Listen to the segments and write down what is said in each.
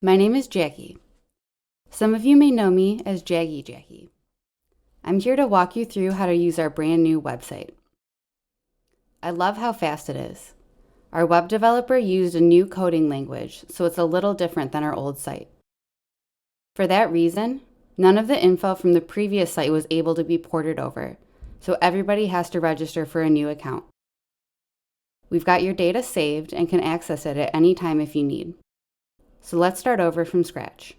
My name is JAGi. Some of you may know me as JAGi. I'm here to walk you through how to use our brand new website. I love how fast it is. Our web developer used a new coding language, so it's a little different than our old site. For that reason, none of the info from the previous site was able to be ported over, so everybody has to register for a new account. We've got your data saved and can access it at any time if you need. So let's start over from scratch.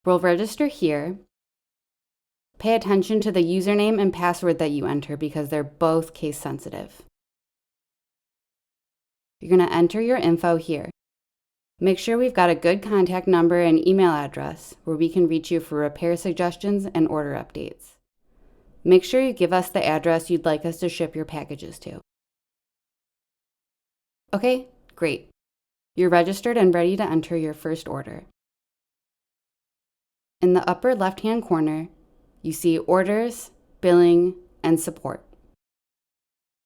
We'll register here. Pay attention to the username and password that you enter because they're both case sensitive. You're going to enter your info here. Make sure we've got a good contact number and email address where we can reach you for repair suggestions and order updates. Make sure you give us the address you'd like us to ship your packages to. Okay, great. You're registered and ready to enter your first order. In the upper left-hand corner, you see Orders, Billing, and Support.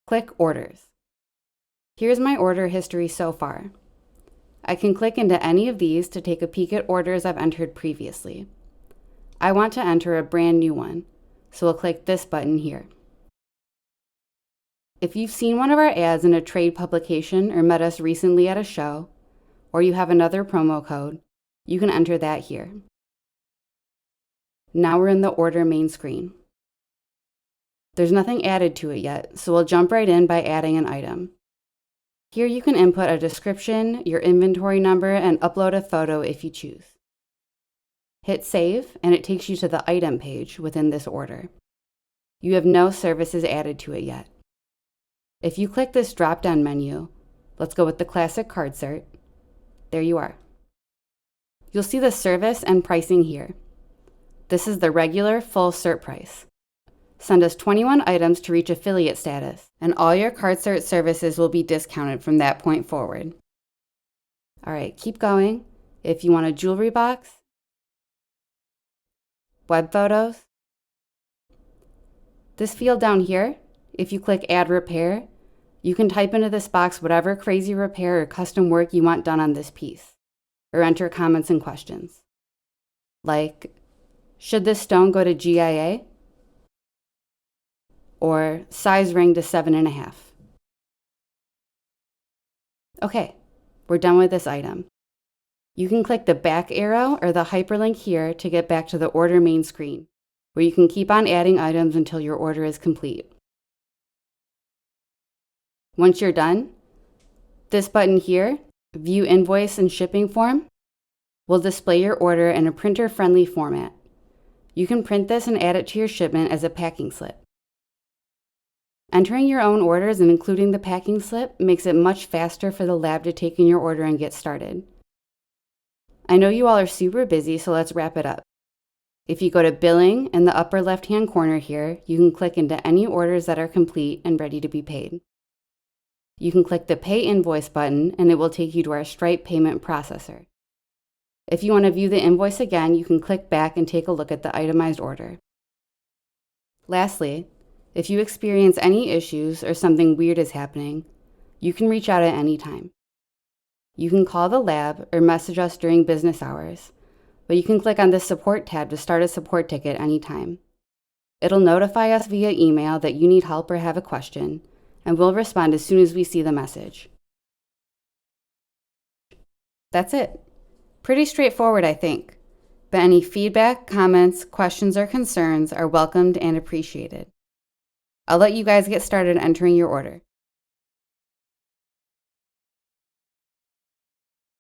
Click Orders. Here's my order history so far. I can click into any of these to take a peek at orders I've entered previously. I want to enter a brand new one, so we'll click this button here. If you've seen one of our ads in a trade publication or met us recently at a show, or you have another promo code, you can enter that here. Now we're in the order main screen. There's nothing added to it yet, so we'll jump right in by adding an item. Here you can input a description, your inventory number, and upload a photo if you choose. Hit save, and it takes you to the item page within this order. You have no services added to it yet. If you click this drop-down menu, let's go with the classic card cert. There you are. You'll see the service and pricing here. This is the regular full cert price. Send us 21 items to reach affiliate status, and all your card cert services will be discounted from that point forward. All right, keep going. If you want a jewelry box, web photos, this field down here, if you click Add Repair, you can type into this box whatever crazy repair or custom work you want done on this piece, or enter comments and questions. Like, should this stone go to GIA? Or size ring to 7.5. Okay, we're done with this item. You can click the back arrow or the hyperlink here to get back to the order main screen, where you can keep on adding items until your order is complete. Once you're done, this button here, View Invoice and Shipping Form, will display your order in a printer-friendly format. You can print this and add it to your shipment as a packing slip. Entering your own orders and including the packing slip makes it much faster for the lab to take in your order and get started. I know you all are super busy, so let's wrap it up. If you go to Billing in the upper left-hand corner here, you can click into any orders that are complete and ready to be paid. You can click the Pay Invoice button and it will take you to our Stripe payment processor. If you want to view the invoice again, you can click back and take a look at the itemized order. Lastly, if you experience any issues or something weird is happening, you can reach out at any time. You can call the lab or message us during business hours, but you can click on the Support tab to start a support ticket anytime. It'll notify us via email that you need help or have a question, and we'll respond as soon as we see the message. That's it. Pretty straightforward, I think, but any feedback, comments, questions, or concerns are welcomed and appreciated. I'll let you guys get started entering your order.